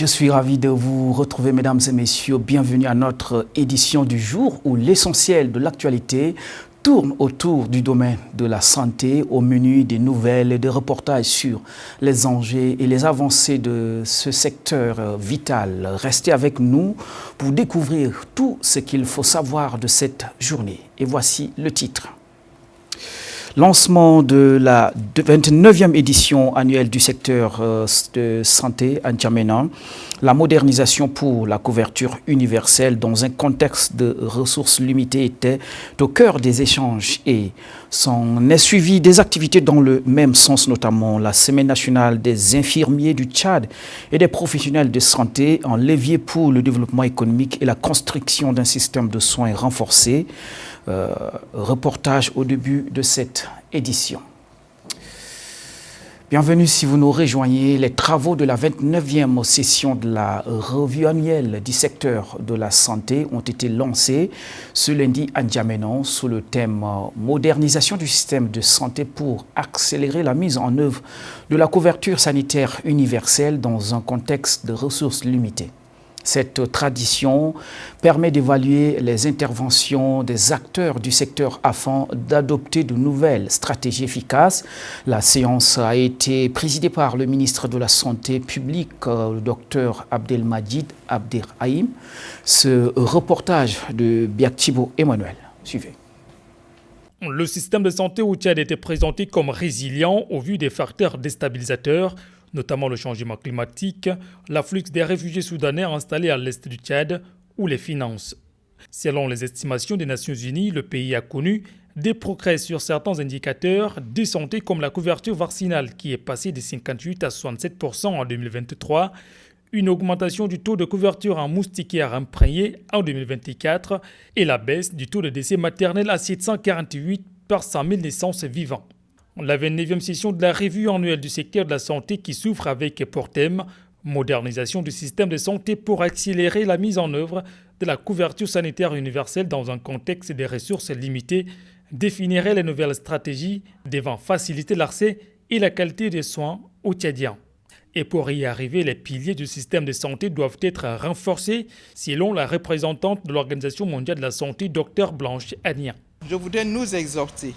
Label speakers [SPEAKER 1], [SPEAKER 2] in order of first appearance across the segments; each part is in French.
[SPEAKER 1] Je suis ravi de vous retrouver, mesdames et messieurs. Bienvenue à notre édition du jour où l'essentiel de l'actualité tourne autour du domaine de la santé, au menu des nouvelles et des reportages sur les enjeux et les avancées de ce secteur vital. Restez avec nous pour découvrir tout ce qu'il faut savoir de cette journée. Et voici le titre. Lancement de la 29e édition annuelle du secteur de santé à N'Djamena, la modernisation pour la couverture universelle dans un contexte de ressources limitées était au cœur des échanges et s'en est suivi des activités dans le même sens, notamment la Semaine nationale des infirmiers du Tchad et des professionnels de santé en levier pour le développement économique et la construction d'un système de soins renforcé. Reportage au début de cette édition. Bienvenue si vous nous rejoignez. Les travaux de la 29e session de la revue annuelle du secteur de la santé ont été lancés ce lundi à N'Djamena sous le thème « Modernisation du système de santé pour accélérer la mise en œuvre de la couverture sanitaire universelle dans un contexte de ressources limitées ». Cette tradition permet d'évaluer les interventions des acteurs du secteur afin d'adopter de nouvelles stratégies efficaces. La séance a été présidée par le ministre de la Santé publique, le docteur Abdelmadjid Abderrahim. Ce reportage de Biaktibo Emmanuel. Suivez.
[SPEAKER 2] Le système de santé au Tchad était présenté comme résilient au vu des facteurs déstabilisateurs, notamment le changement climatique, l'afflux des réfugiés soudanais installés à l'est du Tchad ou les finances. Selon les estimations des Nations Unies, le pays a connu des progrès sur certains indicateurs de santé comme la couverture vaccinale qui est passée de 58 à 67% en 2023, une augmentation du taux de couverture en moustiquaire imprégnée en 2024 et la baisse du taux de décès maternel à 748 par 100 000 naissances vivantes. La 29e session de la revue annuelle du secteur de la santé qui s'ouvre avec pour thème « Modernisation du système de santé pour accélérer la mise en œuvre de la couverture sanitaire universelle dans un contexte de ressources limitées » définirait les nouvelles stratégies devant faciliter l'accès et la qualité des soins aux Tchadiens. Et pour y arriver, les piliers du système de santé doivent être renforcés selon la représentante de l'Organisation mondiale de la santé, Dr Blanche Agnan.
[SPEAKER 3] Je voudrais nous exhorter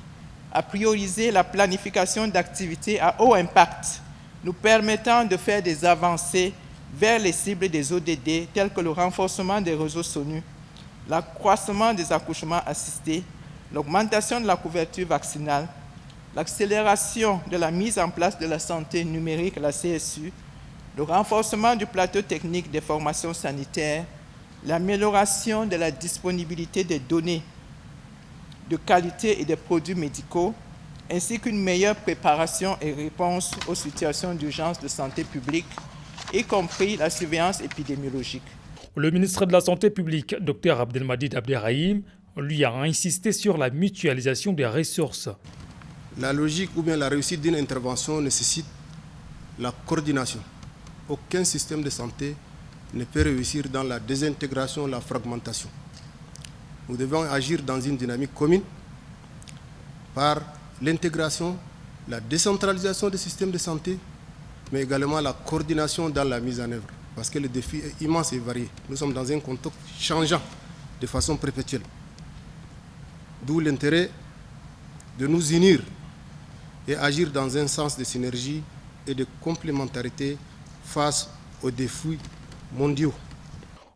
[SPEAKER 3] à prioriser la planification d'activités à haut impact, nous permettant de faire des avancées vers les cibles des ODD, telles que le renforcement des réseaux SONU, l'accroissement des accouchements assistés, l'augmentation de la couverture vaccinale, l'accélération de la mise en place de la santé numérique, la CSU, le renforcement du plateau technique des formations sanitaires, l'amélioration de la disponibilité des données de qualité et des produits médicaux, ainsi qu'une meilleure préparation et réponse aux situations d'urgence de santé publique, y compris la surveillance épidémiologique.
[SPEAKER 2] Le ministre de la Santé publique, Dr Abdelmadjid Abderrahim, lui a insisté sur la mutualisation des ressources.
[SPEAKER 4] La logique ou bien la réussite d'une intervention nécessite la coordination. Aucun système de santé ne peut réussir dans la désintégration, la fragmentation. Nous devons agir dans une dynamique commune par l'intégration, la décentralisation des systèmes de santé, mais également la coordination dans la mise en œuvre, parce que le défi est immense et varié. Nous sommes dans un contexte changeant de façon perpétuelle. D'où l'intérêt de nous unir et agir dans un sens de synergie et de complémentarité face aux défis mondiaux.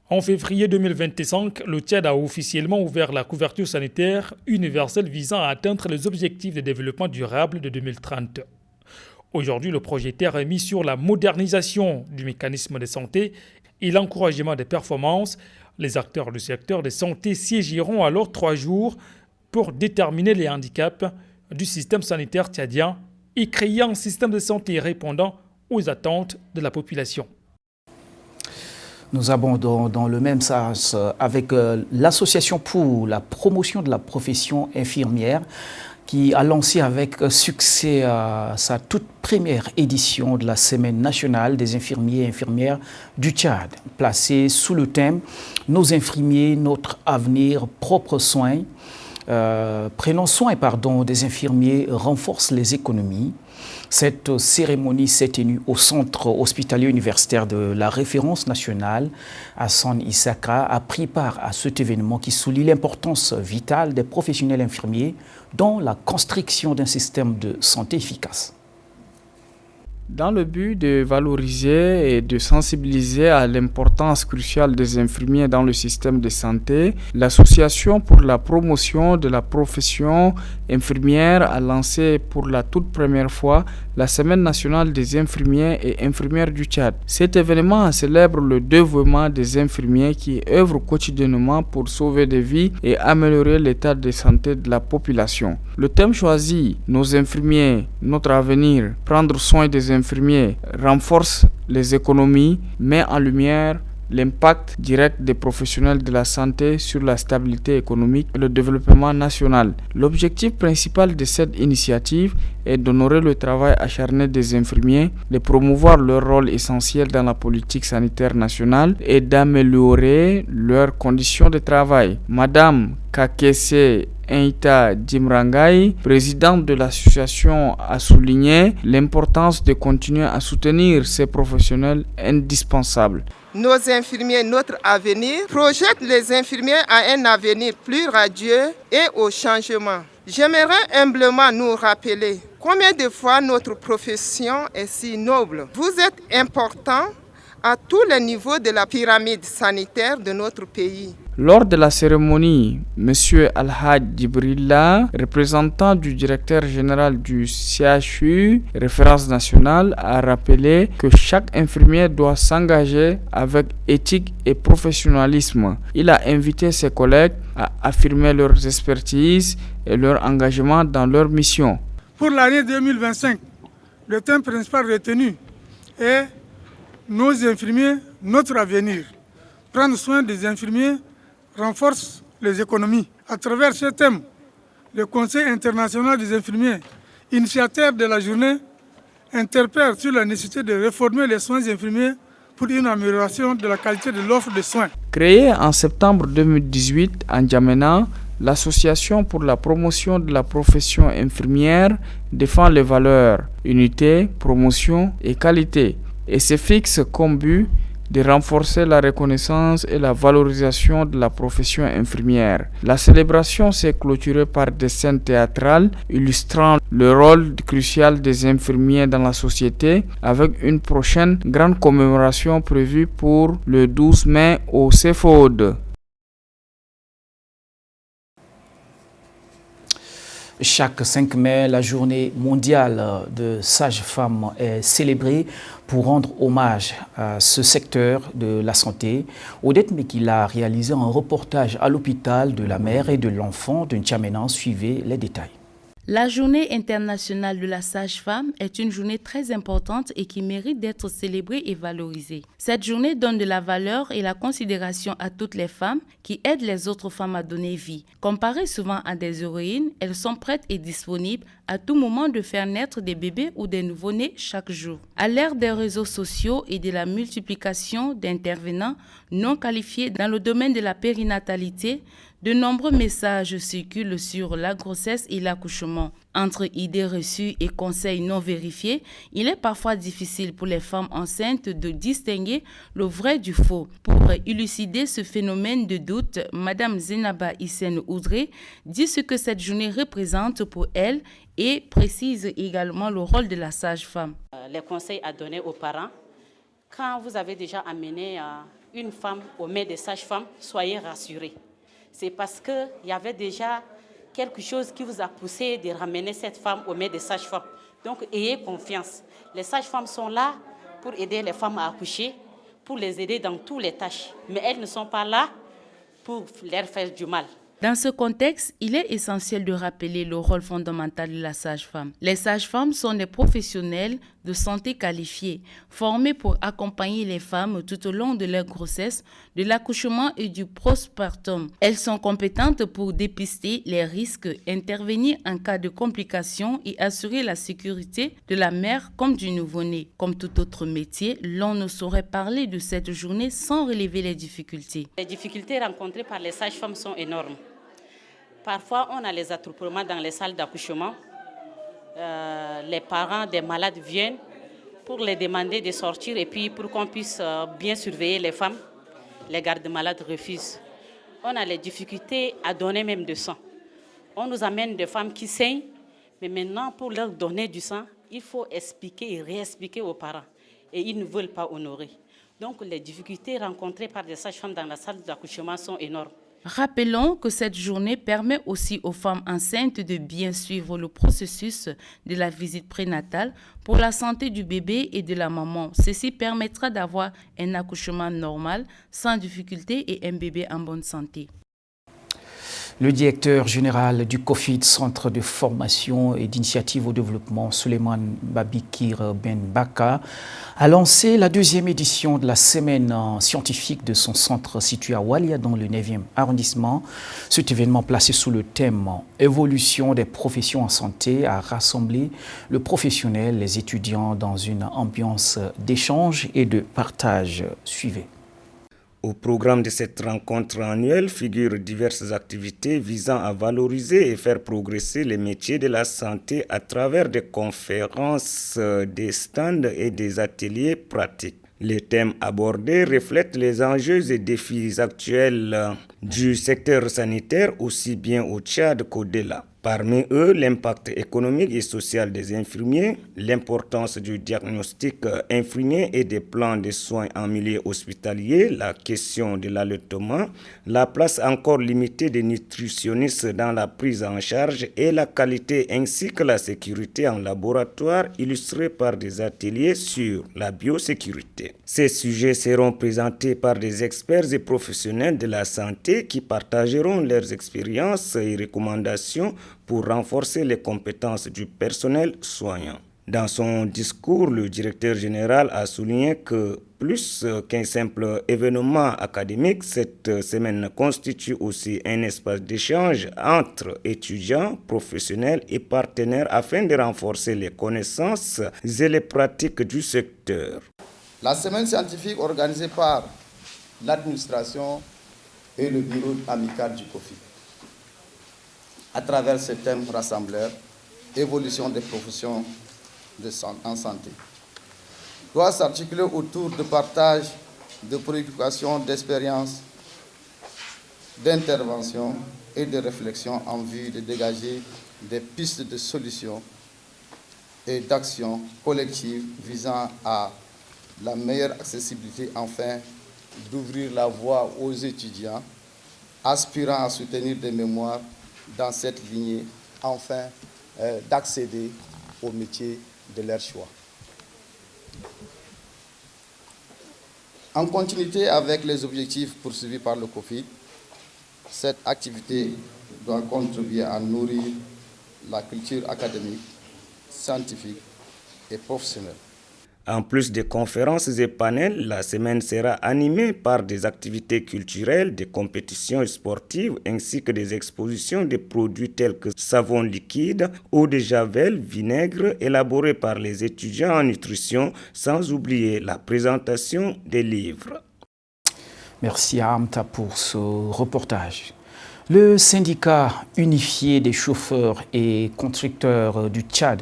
[SPEAKER 2] En février 2025, le Tchad a officiellement ouvert la couverture sanitaire universelle visant à atteindre les objectifs de développement durable de 2030. Aujourd'hui, le projet Terre est mis sur la modernisation du mécanisme de santé et l'encouragement des performances. Les acteurs du secteur de santé siégeront alors 3 jours pour déterminer les handicaps du système sanitaire tchadien et créer un système de santé répondant aux attentes de la population.
[SPEAKER 1] Nous abondons dans le même sens avec l'Association pour la promotion de la profession infirmière qui a lancé avec succès sa toute première édition de la Semaine nationale des infirmiers et infirmières du Tchad, placée sous le thème « Nos infirmiers, notre avenir, propres soins ». Prenons soin des infirmiers renforce les économies. Cette cérémonie s'est tenue au centre hospitalier universitaire de la référence nationale. Hassan Issaka a pris part à cet événement qui souligne l'importance vitale des professionnels infirmiers dans la construction d'un système de santé efficace.
[SPEAKER 5] Dans le but de valoriser et de sensibiliser à l'importance cruciale des infirmiers dans le système de santé, l'Association pour la promotion de la profession infirmière a lancé pour la toute première fois la Semaine nationale des infirmiers et infirmières du Tchad. Cet événement célèbre le dévouement des infirmiers qui œuvrent quotidiennement pour sauver des vies et améliorer l'état de santé de la population. Le thème choisi, nos infirmiers, notre avenir, prendre soin des infirmiers, renforce les économies, met en lumière l'impact direct des professionnels de la santé sur la stabilité économique et le développement national. L'objectif principal de cette initiative est d'honorer le travail acharné des infirmiers, de promouvoir leur rôle essentiel dans la politique sanitaire nationale et d'améliorer leurs conditions de travail. Madame Kakese Eita Djimrangai, présidente de l'association, a souligné l'importance de continuer à soutenir ces professionnels indispensables.
[SPEAKER 6] Nos infirmiers, notre avenir, projettent les infirmiers à un avenir plus radieux et au changement. J'aimerais humblement nous rappeler combien de fois notre profession est si noble. Vous êtes importants à tous les niveaux de la pyramide sanitaire de notre pays.
[SPEAKER 5] Lors de la cérémonie, M. Alhaj Djibrilla, représentant du directeur général du CHU, référence nationale, a rappelé que chaque infirmier doit s'engager avec éthique et professionnalisme. Il a invité ses collègues à affirmer leurs expertises et leur engagement dans leur mission.
[SPEAKER 7] Pour l'année 2025, le thème principal retenu est nos infirmiers, notre avenir. Prendre soin des infirmiers renforce les économies. À travers ce thème, le Conseil international des infirmiers, initiateur de la journée, interpelle sur la nécessité de réformer les soins infirmiers pour une amélioration de la qualité de l'offre de soins.
[SPEAKER 5] Créée en septembre 2018 à N'Djamena, l'Association pour la promotion de la profession infirmière défend les valeurs unité, promotion et qualité et se fixe comme but de renforcer la reconnaissance et la valorisation de la profession infirmière. La célébration s'est clôturée par des scènes théâtrales illustrant le rôle crucial des infirmiers dans la société avec une prochaine grande commémoration prévue pour le 12 mai au CEFOD.
[SPEAKER 1] Chaque 5 mai, la journée mondiale de sages-femmes est célébrée pour rendre hommage à ce secteur de la santé. Odette Mekila a réalisé un reportage à l'hôpital de la mère et de l'enfant de N'Djamena. Suivez les détails.
[SPEAKER 8] La journée internationale de la sage-femme est une journée très importante et qui mérite d'être célébrée et valorisée. Cette journée donne de la valeur et la considération à toutes les femmes qui aident les autres femmes à donner vie. Comparées souvent à des héroïnes, elles sont prêtes et disponibles à tout moment de faire naître des bébés ou des nouveau-nés chaque jour. À l'ère des réseaux sociaux et de la multiplication d'intervenants non qualifiés dans le domaine de la périnatalité, de nombreux messages circulent sur la grossesse et l'accouchement. Entre idées reçues et conseils non vérifiés, il est parfois difficile pour les femmes enceintes de distinguer le vrai du faux. Pour élucider ce phénomène de doute, Mme Zenaba Hissène Oudré dit ce que cette journée représente pour elle et précise également le rôle de la sage-femme.
[SPEAKER 9] Les conseils à donner aux parents. Quand vous avez déjà amené une femme au mains des sages-femmes, soyez rassurés. C'est parce qu'il y avait déjà quelque chose qui vous a poussé de ramener cette femme aux mains des sages-femmes. Donc, ayez confiance. Les sages-femmes sont là pour aider les femmes à accoucher, pour les aider dans toutes les tâches. Mais elles ne sont pas là pour leur faire du mal.
[SPEAKER 8] Dans ce contexte, il est essentiel de rappeler le rôle fondamental de la sage-femme. Les sages-femmes sont des professionnels de santé qualifiés, formés pour accompagner les femmes tout au long de leur grossesse, de l'accouchement et du postpartum. Elles sont compétentes pour dépister les risques, intervenir en cas de complications et assurer la sécurité de la mère comme du nouveau-né. Comme tout autre métier, l'on ne saurait parler de cette journée sans relever les difficultés.
[SPEAKER 9] Les difficultés rencontrées par les sages-femmes sont énormes. Parfois, on a les attroupements dans les salles d'accouchement les parents des malades viennent pour les demander de sortir et puis pour qu'on puisse bien surveiller les femmes. Les gardes-malades refusent. On a les difficultés à donner même du sang. On nous amène des femmes qui saignent, mais maintenant pour leur donner du sang, il faut expliquer et réexpliquer aux parents. Et ils ne veulent pas honorer. Donc les difficultés rencontrées par les sages-femmes dans la salle d'accouchement sont énormes.
[SPEAKER 8] Rappelons que cette journée permet aussi aux femmes enceintes de bien suivre le processus de la visite prénatale pour la santé du bébé et de la maman. Ceci permettra d'avoir un accouchement normal, sans difficulté et un bébé en bonne santé.
[SPEAKER 1] Le directeur général du COFID, Centre de formation et d'initiative au développement, Souleymane Babikir Ben Baka, a lancé la 2e édition de la semaine scientifique de son centre situé à Walia dans le 9e arrondissement. Cet événement placé sous le thème « Évolution des professions en santé » a rassemblé le professionnel, les étudiants dans une ambiance d'échange et de partage. Suivez.
[SPEAKER 10] Au programme de cette rencontre annuelle figurent diverses activités visant à valoriser et faire progresser les métiers de la santé à travers des conférences, des stands et des ateliers pratiques. Les thèmes abordés reflètent les enjeux et défis actuels du secteur sanitaire aussi bien au Tchad qu'au-delà. Parmi eux, l'impact économique et social des infirmiers, l'importance du diagnostic infirmier et des plans de soins en milieu hospitalier, la question de l'allaitement, la place encore limitée des nutritionnistes dans la prise en charge et la qualité ainsi que la sécurité en laboratoire illustrés par des ateliers sur la biosécurité. Ces sujets seront présentés par des experts et professionnels de la santé qui partageront leurs expériences et recommandations pour renforcer les compétences du personnel soignant. Dans son discours, le directeur général a souligné que plus qu'un simple événement académique, cette semaine constitue aussi un espace d'échange entre étudiants, professionnels et partenaires afin de renforcer les connaissances et les pratiques du secteur.
[SPEAKER 11] La semaine scientifique organisée par l'administration et le bureau amical du COFID. À travers ce thème rassembleur, évolution des professions en santé, doit s'articuler autour de partage de préoccupations, d'expériences, d'intervention et de réflexion en vue de dégager des pistes de solutions et d'actions collectives visant à la meilleure accessibilité, enfin d'ouvrir la voie aux étudiants aspirant à soutenir des mémoires dans cette lignée, enfin d'accéder au métier de leur choix. En continuité avec les objectifs poursuivis par le COFID, cette activité doit contribuer à nourrir la culture académique, scientifique et professionnelle.
[SPEAKER 10] En plus des conférences et panels, la semaine sera animée par des activités culturelles, des compétitions sportives ainsi que des expositions de produits tels que savon liquide, eau de javel, vinaigre élaborés par les étudiants en nutrition, sans oublier la présentation des livres.
[SPEAKER 1] Merci à Amta pour ce reportage. Le syndicat unifié des chauffeurs et conducteurs du Tchad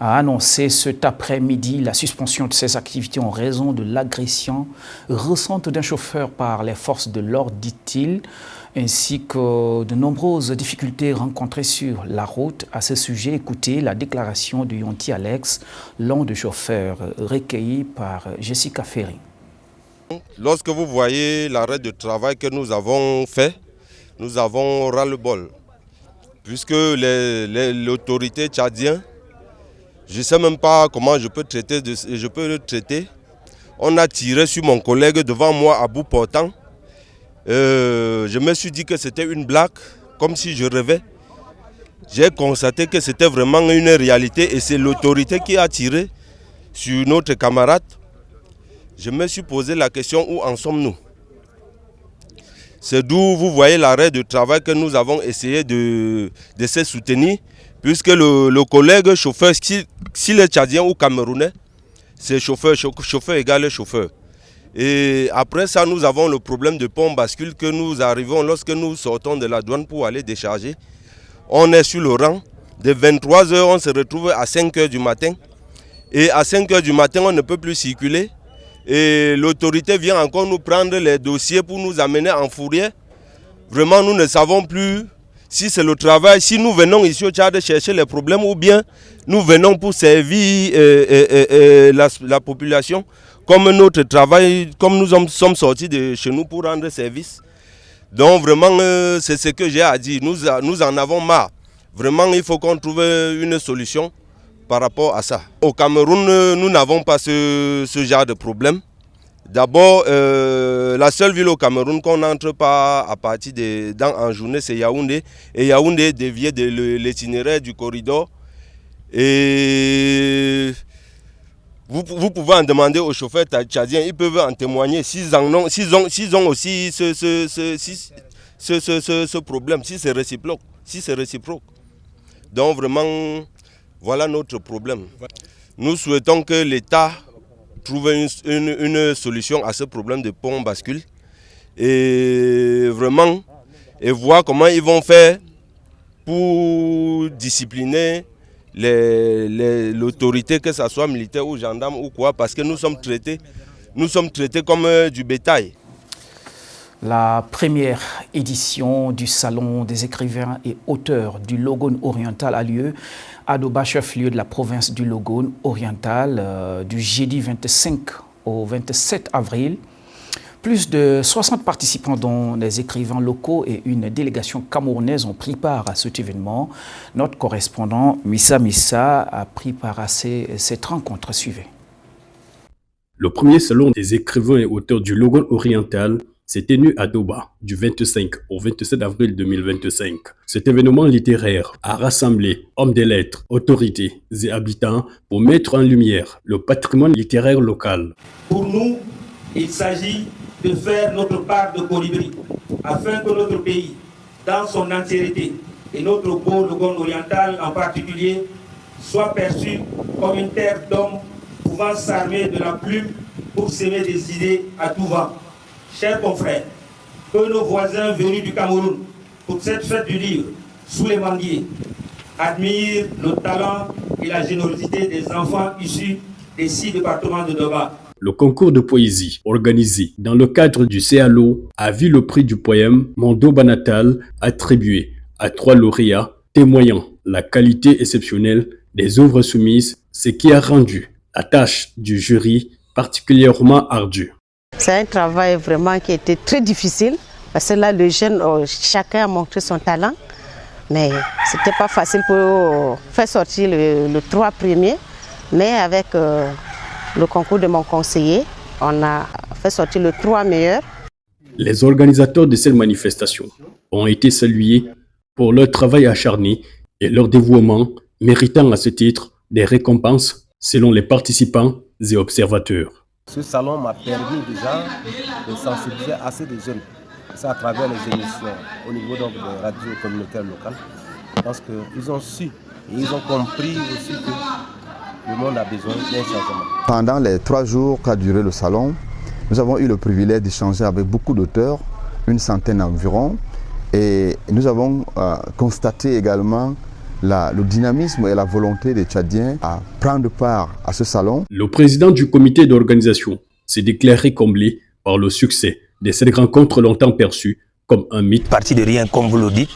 [SPEAKER 1] a annoncé cet après-midi la suspension de ses activités en raison de l'agression ressentie d'un chauffeur par les forces de l'ordre, dit-il, ainsi que de nombreuses difficultés rencontrées sur la route. À ce sujet, écoutez la déclaration de Yonti Alex, l'un des chauffeurs recueilli par Jessica Ferry.
[SPEAKER 12] Lorsque vous voyez l'arrêt de travail que nous avons fait, nous avons ras-le-bol, puisque l'autorité tchadienne, je ne sais même pas comment je peux le traiter. On a tiré sur mon collègue devant moi à bout portant. Je me suis dit que c'était une blague, comme si je rêvais. J'ai constaté que c'était vraiment une réalité et c'est l'autorité qui a tiré sur notre camarade. Je me suis posé la question, où en sommes-nous? C'est d'où vous voyez l'arrêt de travail que nous avons essayé de se soutenir. Puisque le collègue chauffeur, s'il est tchadien ou camerounais, c'est chauffeur égale chauffeur. Et après ça, nous avons le problème de pont bascule que nous arrivons lorsque nous sortons de la douane pour aller décharger. On est sur le rang, De 23 h, on se retrouve à 5 h du matin. Et à 5 h du matin, on ne peut plus circuler. Et l'autorité vient encore nous prendre les dossiers pour nous amener en fourrière. Vraiment, nous ne savons plus si c'est le travail, si nous venons ici au Tchad chercher les problèmes ou bien nous venons pour servir la population. Comme notre travail, comme nous sommes sortis de chez nous pour rendre service. Donc vraiment, c'est ce que j'ai à dire. Nous en avons marre. Vraiment, il faut qu'on trouve une solution par rapport à ça. Au Cameroun, nous n'avons pas ce genre de problème. D'abord, la seule ville au Cameroun qu'on n'entre pas à partir en journée, c'est Yaoundé. Et Yaoundé est dévié de l'itinéraire du corridor. Et vous pouvez en demander aux chauffeurs tchadiens, ils peuvent en témoigner s'ils ont aussi ce problème, si c'est réciproque. Donc vraiment, voilà notre problème. Nous souhaitons que l'État trouve une solution à ce problème de pont bascule et vraiment voir comment ils vont faire pour discipliner l'autorité, que ce soit militaire ou gendarme ou quoi, parce que nous sommes traités comme du bétail.
[SPEAKER 1] La première édition du Salon des écrivains et auteurs du Logone oriental a lieu à Doba, chef-lieu de la province du Logone oriental, du jeudi 25 au 27 avril. Plus de 60 participants, dont des écrivains locaux et une délégation camerounaise, ont pris part à cet événement. Notre correspondant Missa Missa a pris part à cette rencontre. Suivez.
[SPEAKER 13] Le premier salon des écrivains et auteurs du Logone oriental s'est tenu à Doba du 25 au 27 avril 2025. Cet événement littéraire a rassemblé hommes des lettres, autorités et habitants pour mettre en lumière le patrimoine littéraire local.
[SPEAKER 14] Pour nous, il s'agit de faire notre part de colibri afin que notre pays, dans son entièreté, et notre beau Logone oriental en particulier, soit perçu comme une terre d'hommes pouvant s'armer de la plume pour s'aimer des idées à tout vent. Chers confrères, que nos voisins venus du Cameroun pour cette fête du livre, sous les manguiers, admirent le talent et la générosité des enfants issus des 6 départements de Doba.
[SPEAKER 13] Le concours de poésie organisé dans le cadre du CALO a vu le prix du poème Mon Doba natal attribué à 3 lauréats témoignant la qualité exceptionnelle des œuvres soumises, ce qui a rendu la tâche du jury particulièrement ardue.
[SPEAKER 15] C'est un travail vraiment qui était très difficile parce que là, les jeunes, chacun a montré son talent, mais ce n'était pas facile pour faire sortir le 3 premiers, mais avec le concours de mon conseiller, on a fait sortir le 3 meilleurs.
[SPEAKER 13] Les organisateurs de cette manifestation ont été salués pour leur travail acharné et leur dévouement, méritant à ce titre des récompenses selon les participants et observateurs.
[SPEAKER 16] Ce salon m'a permis déjà de sensibiliser assez de jeunes, ça à travers les émissions au niveau donc des radios communautaires locales, parce qu'ils ont su et ils ont compris aussi que le monde a besoin d'un changement.
[SPEAKER 17] Pendant les 3 jours qu'a duré le salon, nous avons eu le privilège d'échanger avec beaucoup d'auteurs, une centaine environ, et nous avons constaté également le dynamisme et la volonté des Tchadiens à prendre part à ce salon.
[SPEAKER 13] Le président du comité d'organisation s'est déclaré comblé par le succès de cette rencontre longtemps perçue comme un mythe.
[SPEAKER 18] Parti de rien, comme vous le dites,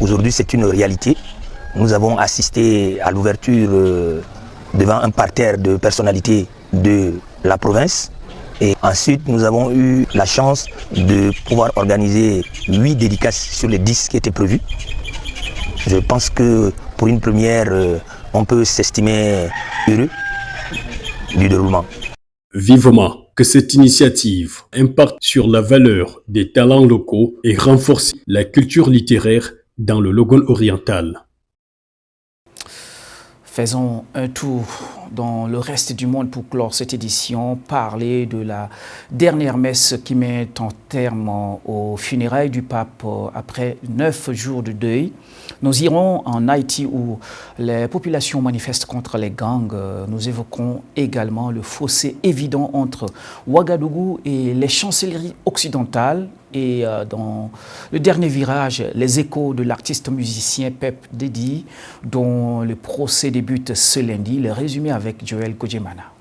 [SPEAKER 18] aujourd'hui c'est une réalité. Nous avons assisté à l'ouverture devant un parterre de personnalités de la province. Et ensuite, nous avons eu la chance de pouvoir organiser 8 dédicaces sur les 10 qui étaient prévus. Je pense que pour une première, on peut s'estimer heureux du déroulement.
[SPEAKER 13] Vivement que cette initiative impacte sur la valeur des talents locaux et renforce la culture littéraire dans le Logone oriental.
[SPEAKER 1] Faisons un tour dans le reste du monde pour clore cette édition, parler de la dernière messe qui met un terme aux funérailles du pape après 9 jours de deuil. Nous irons en Haïti où les populations manifestent contre les gangs. Nous évoquerons également le fossé évident entre Ouagadougou et les chancelleries occidentales. Et dans le dernier virage, les échos de l'artiste musicien Pep Dedi, dont le procès débute ce lundi. Le résumé avec Joël Kodjemana.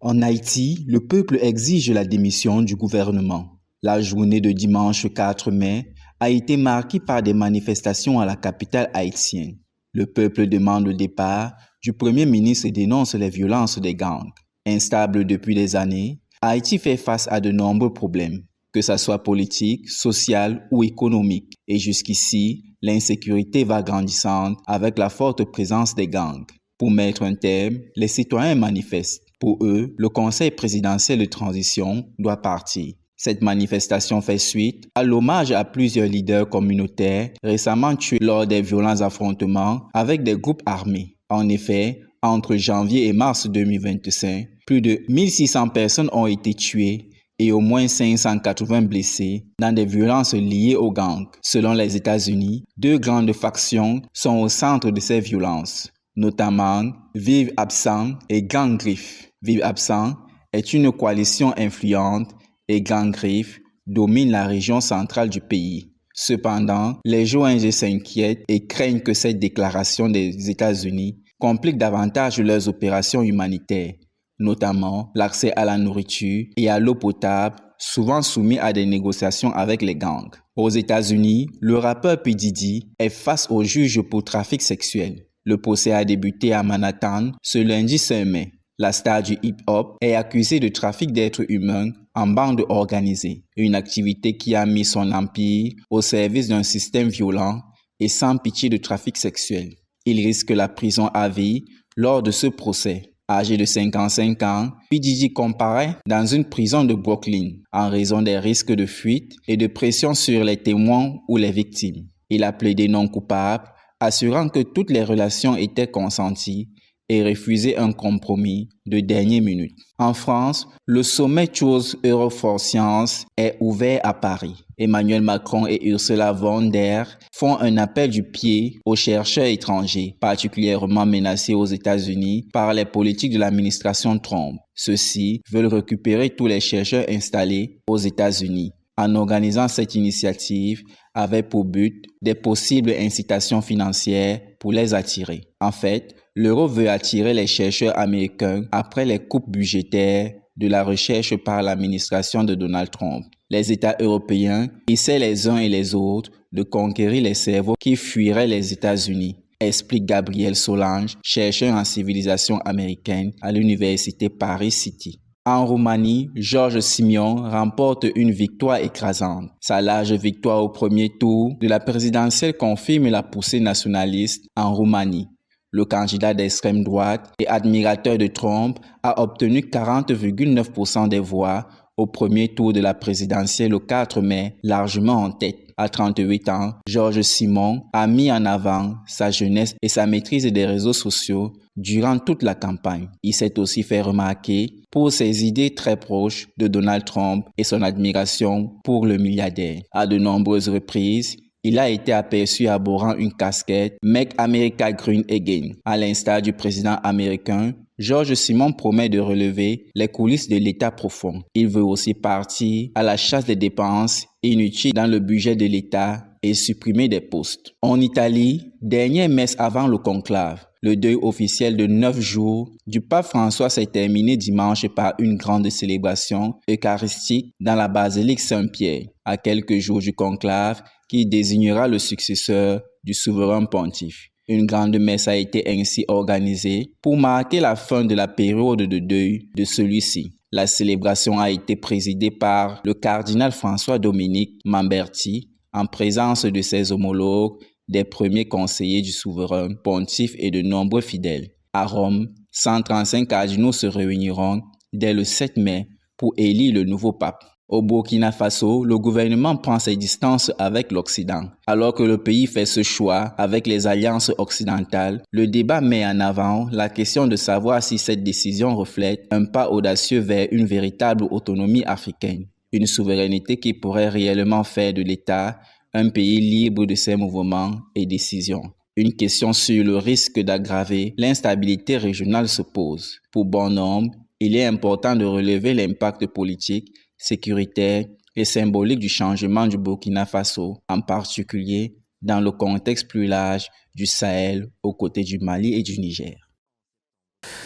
[SPEAKER 19] En Haïti, le peuple exige la démission du gouvernement. La journée de dimanche 4 mai a été marquée par des manifestations à la capitale haïtienne. Le peuple demande le départ du Premier ministre et dénonce les violences des gangs. Instable depuis des années, Haïti fait face à de nombreux problèmes, que ce soit politique, social ou économique. Et jusqu'ici, l'insécurité va grandissante avec la forte présence des gangs. Pour mettre un terme, les citoyens manifestent. Pour eux, le Conseil présidentiel de transition doit partir. Cette manifestation fait suite à l'hommage à plusieurs leaders communautaires récemment tués lors des violents affrontements avec des groupes armés. En effet, entre janvier et mars 2025, plus de 1600 personnes ont été tuées et au moins 580 blessés dans des violences liées aux gangs. Selon les États-Unis, 2 grandes factions sont au centre de ces violences, notamment Vive Absent et Gang Griffe. Vive Absent est une coalition influente et Gang Griffe domine la région centrale du pays. Cependant, les ONG s'inquiètent et craignent que cette déclaration des États-Unis complique davantage leurs opérations humanitaires, notamment l'accès à la nourriture et à l'eau potable, souvent soumis à des négociations avec les gangs. Aux États-Unis, le rappeur P. Diddy est face au juge pour trafic sexuel. Le procès a débuté à Manhattan ce lundi 5 mai. La star du hip-hop est accusée de trafic d'êtres humains en bande organisée, une activité qui a mis son empire au service d'un système violent et sans pitié de trafic sexuel. Il risque la prison à vie lors de ce procès. Âgé de 55 ans, P. Diddy comparaît dans une prison de Brooklyn en raison des risques de fuite et de pression sur les témoins ou les victimes. Il a plaidé non coupable, assurant que toutes les relations étaient consenties et refusé un compromis de dernière minute. En France, le sommet Choose Euro for Science est ouvert à Paris. Emmanuel Macron et Ursula von der Leyen font un appel du pied aux chercheurs étrangers, particulièrement menacés aux États-Unis par les politiques de l'administration Trump. Ceux-ci veulent récupérer tous les chercheurs installés aux États-Unis. En organisant cette initiative avec pour but des possibles incitations financières pour les attirer. En fait, l'euro veut attirer les chercheurs américains après les coupes budgétaires de la recherche par l'administration de Donald Trump. Les États européens essaient les uns et les autres de conquérir les cerveaux qui fuiraient les États-Unis, explique Gabriel Solange, chercheur en civilisation américaine à l'université Paris City. En Roumanie, Georges Simion remporte une victoire écrasante. Sa large victoire au premier tour de la présidentielle confirme la poussée nationaliste en Roumanie. Le candidat d'extrême droite et admirateur de Trump a obtenu 40,9% des voix au premier tour de la présidentielle le 4 mai, largement en tête. À 38 ans, Georges Simon a mis en avant sa jeunesse et sa maîtrise des réseaux sociaux durant toute la campagne. Il s'est aussi fait remarquer pour ses idées très proches de Donald Trump et son admiration pour le milliardaire. À de nombreuses reprises, il a été aperçu arborant une casquette « Make America Green Again ». À l'instar du président américain, Georges Simon promet de relever les coulisses de l'État profond. Il veut aussi partir à la chasse des dépenses inutiles dans le budget de l'État et supprimer des postes. En Italie, dernière messe avant le conclave. Le deuil officiel de 9 jours du pape François s'est terminé dimanche par une grande célébration eucharistique dans la basilique Saint-Pierre, à quelques jours du conclave qui désignera le successeur du souverain pontife. Une grande messe a été ainsi organisée pour marquer la fin de la période de deuil de celui-ci. La célébration a été présidée par le cardinal François-Dominique Mamberti en présence de ses homologues, des premiers conseillers du souverain pontife et de nombreux fidèles. À Rome, 135 cardinaux se réuniront dès le 7 mai pour élire le nouveau pape. Au Burkina Faso, le gouvernement prend ses distances avec l'Occident. Alors que le pays fait ce choix avec les alliances occidentales, le débat met en avant la question de savoir si cette décision reflète un pas audacieux vers une véritable autonomie africaine. Une souveraineté qui pourrait réellement faire de l'État un pays libre de ses mouvements et décisions. Une question sur le risque d'aggraver l'instabilité régionale se pose. Pour bon nombre, il est important de relever l'impact politique, sécuritaire et symbolique du changement du Burkina Faso, en particulier dans le contexte plus large du Sahel aux côtés du Mali et du Niger.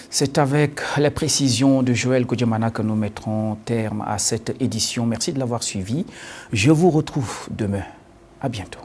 [SPEAKER 1] C'est avec les précisions de Joël Kodjamana que nous mettrons terme à cette édition. Merci de l'avoir suivi. Je vous retrouve demain. À bientôt.